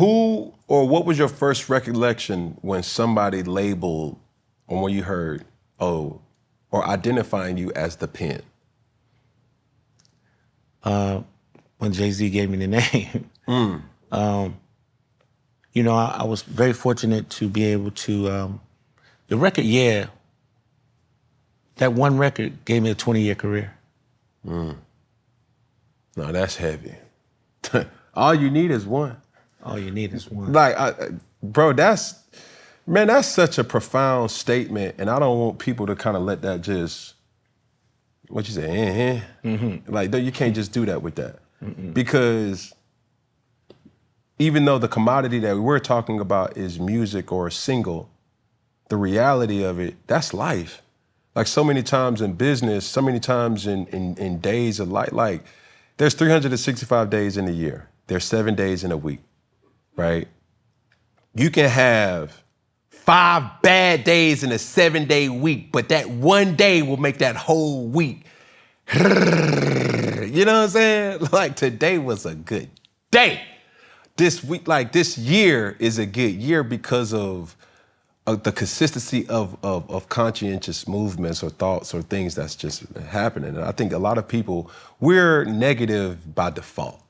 Who or what was your first recollection when somebody labeled, or when you heard, or identifying you as the pen? When Jay-Z gave me the name. I was very fortunate to be able to, the record, that one record gave me a 20-year career. No, that's heavy. All you need is one. All you need is one. Bro, that's such a profound statement, and I don't want people to kind of let that just, what you say, Like, you can't just do that with that. Because even though the commodity that we're talking about is music or a single, the reality of it, that's life. Like, so many times in business, so many times in days of life, like, there's 365 days in a year. There's 7 days in a week, right? You can have 5 bad days in a 7-day week, but that one day will make that whole week. You know what I'm saying? Like, today was a good day. This week, like, this year is a good year because of the consistency of conscientious movements or thoughts or things that's just happening. And I think a lot of people, we're negative by default,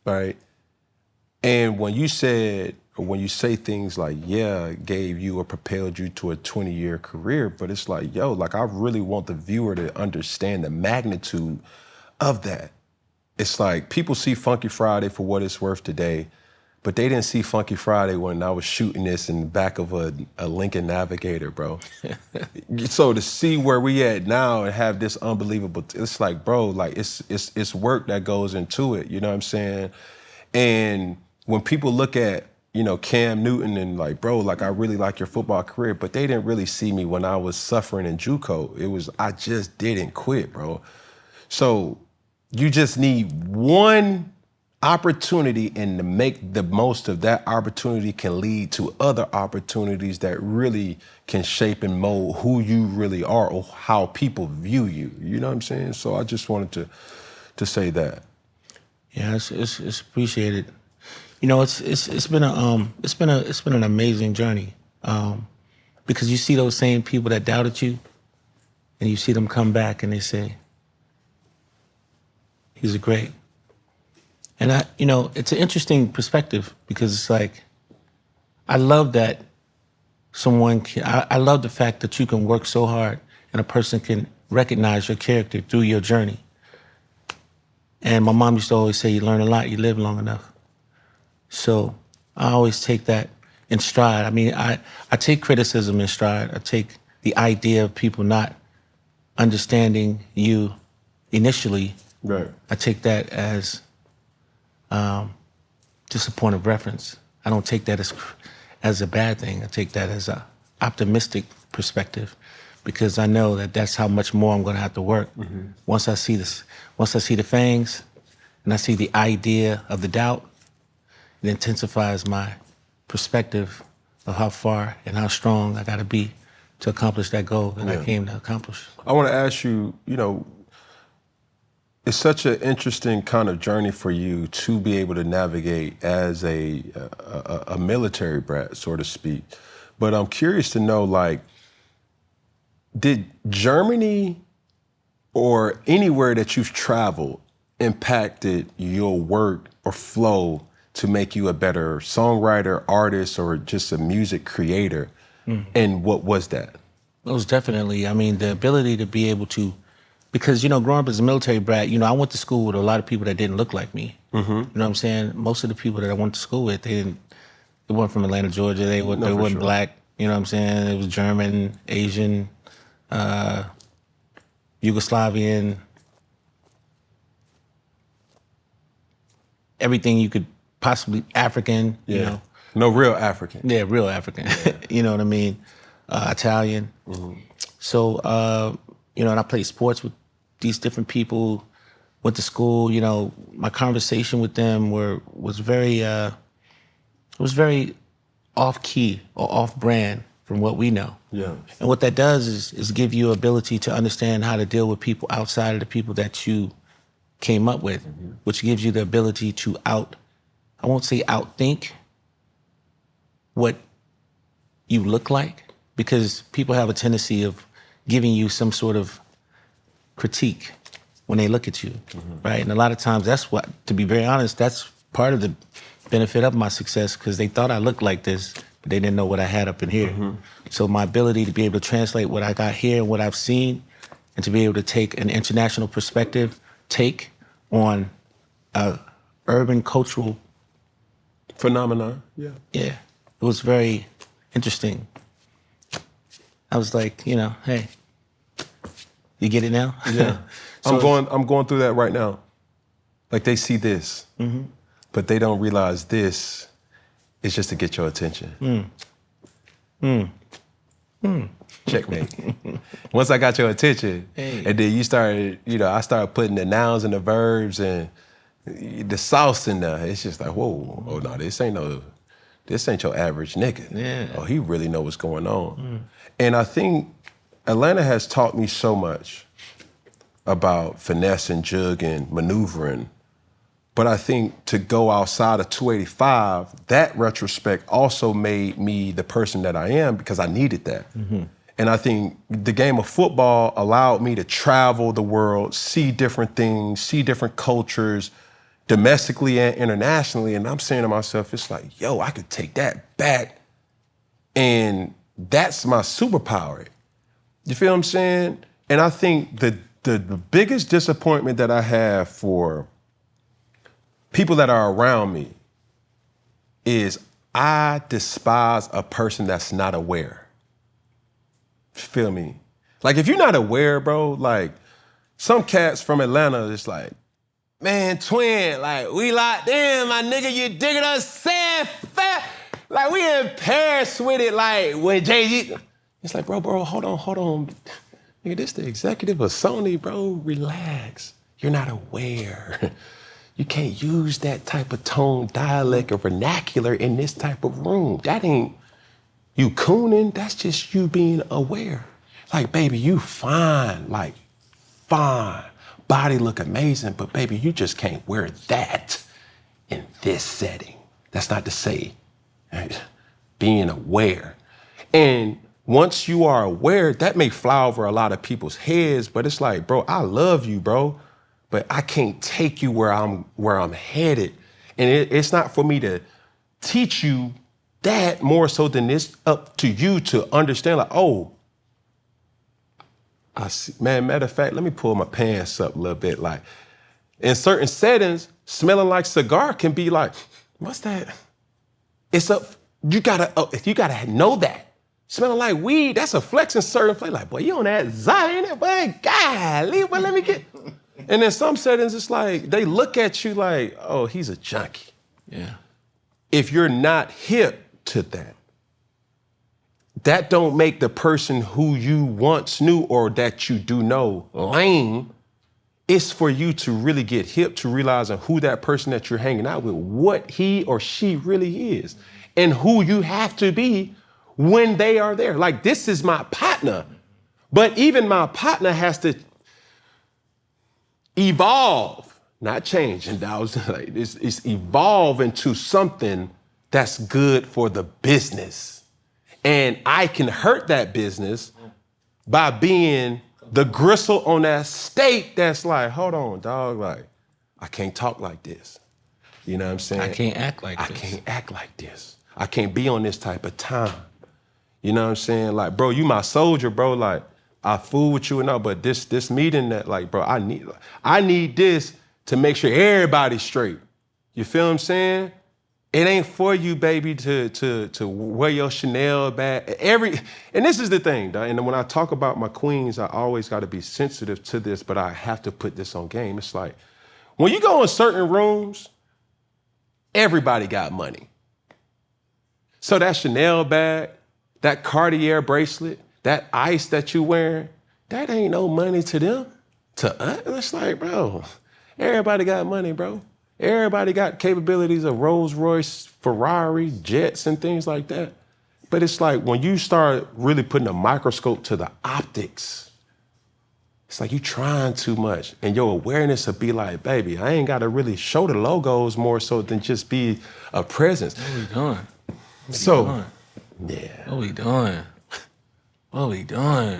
right? And when you say things like, gave you or propelled you to a 20-year career, but it's like, I really want the viewer to understand the magnitude of that. It's like, people see Funky Friday for what it's worth today, but they didn't see Funky Friday when I was shooting this in the back of a Lincoln Navigator, bro. So to see where we at now and have this unbelievable, it's like, bro, like, it's work that goes into it, you know what I'm saying? And when people look at, Cam Newton and like, bro, like, I really like your football career, but they didn't really see me when I was suffering in JuCo. I just didn't quit, bro. So you just need one opportunity, and to make the most of that opportunity can lead to other opportunities that really can shape and mold who you really are or how people view you. You know what I'm saying? So I just wanted to say that. Yeah, it's appreciated. It's been an amazing journey, because you see those same people that doubted you, and you see them come back and they say, "He's a great." And it's an interesting perspective, because it's like, I love that I love the fact that you can work so hard and a person can recognize your character through your journey. And my mom used to always say, you learn a lot, you live long enough. So I always take that in stride. I mean, I take criticism in stride. I take the idea of people not understanding you initially. Right. I take that as just a point of reference. I don't take that as a bad thing. I take that as a optimistic perspective, because I know that that's how much more I'm going to have to work. Once I see the fangs and I see the idea of the doubt, it intensifies my perspective of how far and how strong I got to be to accomplish that goal that I came to accomplish. I want to ask you, it's such an interesting kind of journey for you to be able to navigate as a military brat, so to speak. But I'm curious to know, like, did Germany or anywhere that you've traveled impacted your work or flow to make you a better songwriter, artist, or just a music creator? And what was that? It was definitely, the ability to be able to, because, growing up as a military brat, I went to school with a lot of people that didn't look like me. You know what I'm saying? Most of the people that I went to school with, they weren't from Atlanta, Georgia. They weren't black. You know what I'm saying? It was German, Asian, Yugoslavian, everything you could possibly, African, you know. No, real African. Yeah, real African. You know what I mean? Italian. So, and I played sports with these different people, went to school, my conversation with them was very off-key or off-brand from what we know. Yeah. And what that does is give you ability to understand how to deal with people outside of the people that you came up with, which gives you the ability to I won't say outthink, what you look like, because people have a tendency of giving you some sort of critique when they look at you, right? And a lot of times that's what, to be very honest, that's part of the benefit of my success, because they thought I looked like this, but they didn't know what I had up in here. So my ability to be able to translate what I got here and what I've seen, and to be able to take an international perspective, take on a urban cultural phenomenon. Yeah. Yeah, it was very interesting. I was like, you know, hey, you get it now? Yeah. So I'm going through that right now. Like, they see this, but they don't realize this is just to get your attention. Checkmate. Once I got your attention, and then you started, you know, I started putting the nouns and the verbs and the sauce in there. It's just like, whoa, oh no, this ain't your average nigga. Yeah. Oh, he really know what's going on. And I think Atlanta has taught me so much about finesse and jug and maneuvering. But I think to go outside of 285, that retrospect also made me the person that I am, because I needed that. And I think the game of football allowed me to travel the world, see different things, see different cultures, domestically and internationally. And I'm saying to myself, it's like, yo, I could take that back, and that's my superpower. You feel what I'm saying? And I think the biggest disappointment that I have for people that are around me is I despise a person that's not aware. Feel me? Like, if you're not aware, bro, like, some cats from Atlanta is like, man, twin, like, we locked in, my nigga, you digging us sad fat. Like, we in Paris with it, like, when Jay-Z. It's like, bro, hold on. Nigga, this the executive of Sony, bro, relax. You're not aware. You can't use that type of tone, dialect, or vernacular in this type of room. That ain't you cooning, that's just you being aware. Like, baby, you fine, like, fine. Body look amazing, but baby, you just can't wear that in this setting. That's not to say, right? Being aware. And once you are aware, that may fly over a lot of people's heads, but it's like, bro, I love you, bro, but I can't take you where I'm headed. And it's not for me to teach you that, more so than it's up to you to understand, like, oh, I see, man, matter of fact, let me pull my pants up a little bit. Like, in certain settings, smelling like cigar can be like, what's that? It's up, you gotta know that. Smelling like weed, that's a flex in certain place. Like, boy, you on that Zion, boy, golly, but let me get. And in some settings, it's like, they look at you like, oh, he's a junkie. Yeah. If you're not hip to that, that don't make the person who you once knew or that you do know lame. It's for you to really get hip to realizing who that person that you're hanging out with, what he or she really is, and who you have to be when they are there. Like, this is my partner, but even my partner has to evolve, not change. And I was like, it's evolve into something that's good for the business. And I can hurt that business by being the gristle on that steak that's like, hold on, dog, like, I can't talk like this. You know what I'm saying? I can't act like this. I can't act like this. I can't be on this type of time. You know what I'm saying? Like, bro, you my soldier, bro. Like, I fool with you and all, but this meeting that, like, bro, I need this to make sure everybody's straight. You feel what I'm saying? It ain't for you, baby, to wear your Chanel bag. And this is the thing, dog, and when I talk about my queens, I always got to be sensitive to this, but I have to put this on game. It's like, when you go in certain rooms, everybody got money. So that Chanel bag, that Cartier bracelet, that ice that you wearing, that ain't no money to them. To us, it's like, bro, everybody got money, bro. Everybody got capabilities of Rolls Royce, Ferrari, jets, and things like that. But it's like, when you start really putting a microscope to the optics, it's like you trying too much. And your awareness will be like, baby, I ain't got to really show the logos more so than just be a presence. What are we doing? So, What yeah. we doing? What we doing?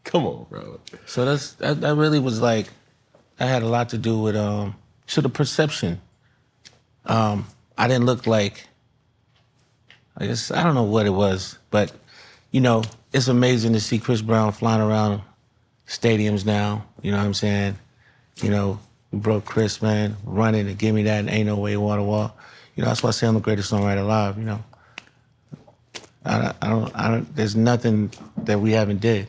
Come on, bro. So that really was like, that had a lot to do with so the perception. I didn't look like, I guess, I don't know what it was, but you know, it's amazing to see Chris Brown flying around stadiums now. You know what I'm saying? You know, we broke Chris, man, running and give me that and ain't no way water wall. You know, that's why I say I'm the greatest songwriter alive. You know, I don't. There's nothing that we haven't did.